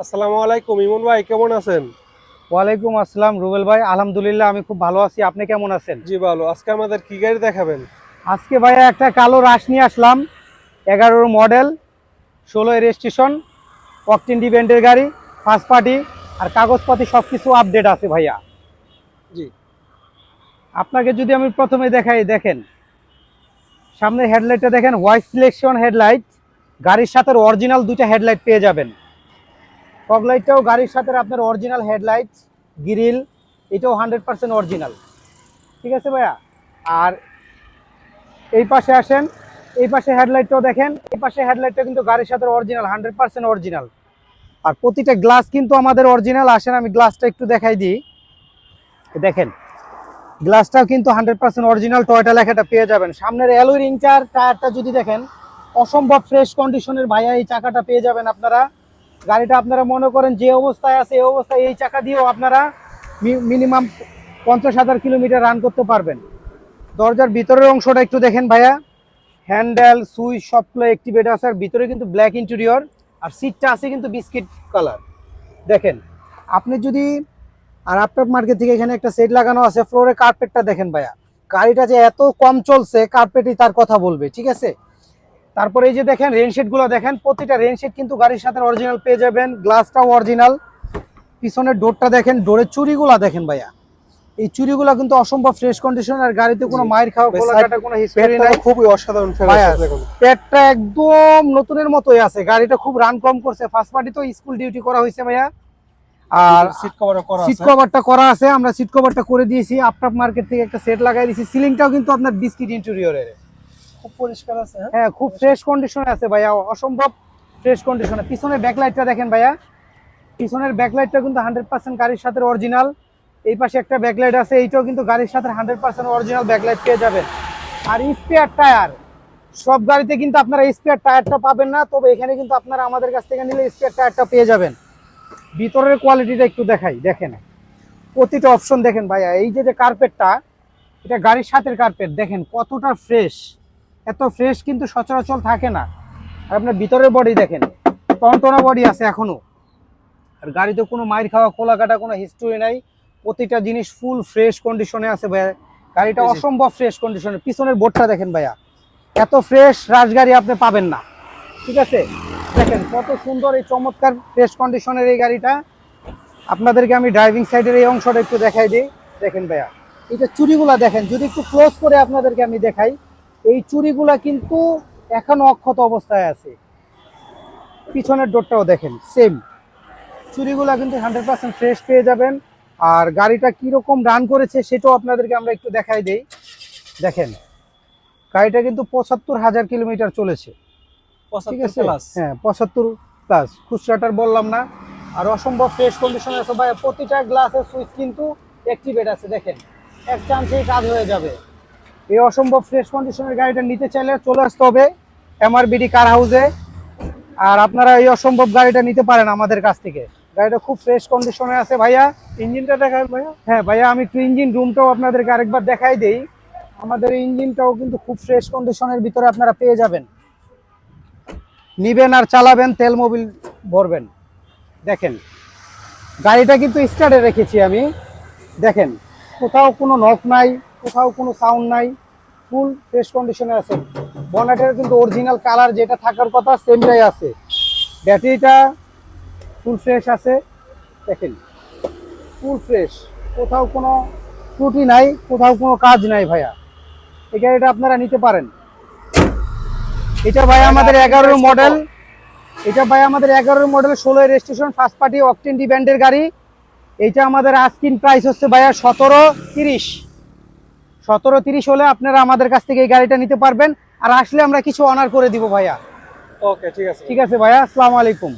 আসসালামু আলাইকুম ইমন ভাই, কেমন আছেন? ওয়ালাইকুম আসসালাম রুবেল ভাই, আলহামদুলিল্লাহ আমি খুব ভালো আছি। আপনি কেমন আছেন? জি ভালো। আজকে আমাদের কি গাড়ি দেখাবেন? আজকে ভাইয়া একটা কালো রাশ নিয়ে আসলাম, 11 মডেল, 16 রেজিস্ট্রেশন, অকটেন ডিভেন্টের গাড়ি, ফার্স্ট পার্টি, আর কাগজপাতি সব কিছু আপডেট আছে ভাইয়া। জি। আপনাকে যদি আমি প্রথমে দেখাই, দেখেন সামনের হেডলাইটটা দেখেন, হোয়াইট সিলেকশন হেডলাইট, গাড়ির সাথে অরিজিনাল দুইটা হেডলাইট পেয়ে যাবেন। ফগ লাইটটাও গাড়ির সাথে আপনার অরিজিনাল হেডলাইট, গ্রিল এটাও 100% অরিজিনাল। ঠিক আছে ভাইয়া। আর এই পাশে আসেন, এই পাশে হেডলাইটটাও দেখেন, এই পাশে হেডলাইটটা কিন্তু গাড়ির সাথে অরিজিনাল, 100% অরিজিনাল। আর প্রতিটা গ্লাস কিন্তু আমাদের অরিজিনাল। আসেন আমি গ্লাসটা একটু দেখাই দিই, দেখেন গ্লাসটাও কিন্তু 100% অরিজিনাল, টয়োটা লেখাটা পেয়ে যাবেন। সামনের অ্যালয় রিংটার টায়ারটা যদি দেখেন, অসম্ভব ফ্রেশ কন্ডিশনের ভাইয়া এই চাকাটা পেয়ে যাবেন আপনারা। গাড়িটা আপনারা মনে করেন যে অবস্থায় আছে এই অবস্থায় এই চাকা দিয়েও আপনারা মিনিমাম 50,000 কিলোমিটার রান করতে পারবেন। দরজার ভিতরের অংশটা একটু দেখেন ভাইয়া, হ্যান্ডেল সুইচ সবগুলো অ্যাক্টিভেট আছে, আর ভিতরে কিন্তু ব্ল্যাক ইন্টেরিয়র, আর সিটটা আছে কিন্তু বিস্কিট কালার। দেখেন আপনি যদি, আর আপনার মার্কেট থেকে এখানে একটা সেট লাগানো আছে, ফ্লোরে কার্পেটটা দেখেন ভাইয়া, গাড়িটা যে এত কম চলছে কার্পেটই তার কথা বলবে। ঠিক আছে। তারপরে এই যে দেখেন রেনশেড গুলো দেখেন, প্রতিটা রেনশেড কিন্তু গাড়ির সাথে অরিজিনাল পেয়ে যাবেন, গ্লাসটাও অরিজিনাল। পিছনের ডোরটা দেখেন, ডোরের চুরিগুলা দেখেন ভাইয়া, এই চুরিগুলা কিন্তু অসম্ভব ফ্রেশ কন্ডিশন, আর গাড়িতে কোনো মাইর খাওয়া খোলা কাটা কোনো হিস্টরি নাই। খুবই অসাধারণ ফ্রেশ আছে দেখুন। পেটটা একদম নতুনের মতোই আছে, গাড়িটা খুব রান কম করছে। ফার্স্ট পার্টি তো স্কুল ডিউটি করা হয়েছে ভাইয়া। আর সিট কভার করা সিট আছে। কভারটা করা আছে, আমরা সিট কভারটা করে দিয়েছি, আপনার মার্কেট থেকে একটা সেট লাগাই দিয়েছি। সিলিংটাও কিন্তু আপনার বিস্কিট ইন্টেরিয়রের, খুব পরিষ্কার আছে। হ্যাঁ খুব ফ্রেশ কন্ডিশনে আছে ভাইয়া, অসম্ভব ফ্রেশ কন্ডিশনে। পিছনের ব্যাকলাইটটা দেখেন ভাইয়া, পিছনের ব্যাকলাইটটা কিন্তু 100% গাড়ির সাথে অরিজিনাল। এই পাশে একটা ব্যাকলাইট আছে, এইটাও কিন্তু গাড়ির সাথে 100% অরিজিনাল ব্যাকলাইট পেয়ে যাবেন। আর স্পেয়ার টায়ার, সব গাড়িতে কিন্তু আপনারা স্পেয়ার টায়ারটা পাবেন না, তবে এখানে কিন্তু আপনারা আমাদের কাছ থেকে নিলে স্পেয়ার টায়ারটা পেয়ে যাবেন। ভিতরের কোয়ালিটিটা একটু দেখাই, দেখেন প্রতিটা অপশন দেখেন ভাইয়া। এই যে কার্পেটটা, এটা গাড়ির সাথে কার্পেট, দেখেন কতটা ফ্রেশ। এত ফ্রেশ কিন্তু সচরাচর থাকে না। আর আপনার ভিতরের বডি দেখেন, টনটনা বডি আছে এখনো, আর গাড়িতে কোনো মাইর খাওয়া খোলা কাটা কোনো হিস্টরি নাই। প্রতিটা জিনিস ফুল ফ্রেশ কন্ডিশনে আছে ভাইয়া, গাড়িটা অসম্ভব ফ্রেশ কন্ডিশনে। পিছনের বোর্ডটা দেখেন ভাইয়া, এত ফ্রেশ রাশ গাড়ি আপনি পাবেন না। ঠিক আছে। দেখেন কত সুন্দর এই চমৎকার ফ্রেশ কন্ডিশনের এই গাড়িটা। আপনাদেরকে আমি ড্রাইভিং সাইডের এই অংশটা একটু দেখাই দিই, দেখেন ভাইয়া এই যে চুরিগুলা দেখেন, যদি একটু ক্লোজ করে আপনাদেরকে আমি দেখাই, এই চুরিগুলা কিন্তু এখনো অক্ষত অবস্থায় আছে। পিছনের ডোরটাও দেখেন সেম, চুরিগুলা কিন্তু 100% ফ্রেশ পেয়ে যাবেন। আর গাড়িটা কিরকম রান করেছে সেটাও আপনাদেরকে আমরা একটু দেখাই দেই। দেখেন গাড়িটা কিন্তু 75,000 কিলোমিটার চলেছে। ঠিক আছে, হ্যাঁ 75 প্লাস, খুচরাটার বললাম না। আর অসম্ভব ফ্রেশ কন্ডিশন আছে ভাই, প্রতিটা গ্লাসের সুইচ কিন্তু অ্যাক্টিভেট আছে। দেখেন এক চান্সেই কাজ হয়ে যাবে। এই অসম্ভব ফ্রেশ কন্ডিশনের গাড়িটা নিতে চাইলে চলে আসতে হবে এমআরবিডি কার হাউসে। আর আপনারা এই অসম্ভব গাড়িটা নিতে পারেন আমাদের কাছ থেকে। গাড়িটা খুব ফ্রেশ কন্ডিশনে আছে ভাইয়া। ইঞ্জিনটা দেখাবেন ভাইয়া? হ্যাঁ ভাইয়া, আমি একটু ইঞ্জিন রুমটাও আপনাদেরকে আরেকবার দেখাই দেই। আমাদের ইঞ্জিনটাও কিন্তু খুব ফ্রেশ কন্ডিশনের ভিতরে আপনারা পেয়ে যাবেন। নিবেন আর চালাবেন, তেল মোবিল ভরবেন। দেখেন গাড়িটা কিন্তু স্টার্টে রেখেছি আমি, দেখেন কোথাও কোনো নক নাই, কোথাও কোনো সাউন্ড নাই, ফুল ফ্রেশ কন্ডিশনে আছে। বনেটের কিন্তু অরিজিনাল কালার যেটা থাকার কথা সেমটাই আছে। ব্যাটারিটা ফুল ফ্রেশ আছে, দেখেন ফুল ফ্রেশ, কোথাও কোনো ত্রুটি নাই, কোথাও কোনো কাজ নাই ভাইয়া। এই গাড়িটা আপনারা নিতে পারেন। এটা ভাই আমাদের 11 মডেল, এটা ভাই আমাদের 11 model, 16 registration, first party octane ডিভেন্টের গাড়ি। এইটা আমাদের আস্কিং প্রাইস হচ্ছে ভাইয়া 1730। 1730 হলে আপনারা আমাদের কাছ থেকে এই গাড়িটা নিতে পারবেন। আর আসলে আমরা কিছু অনার করে দিব ভাইয়া। ওকে, ঠিক আছে। ঠিক আছে ভাইয়া, আসসালামু আলাইকুম।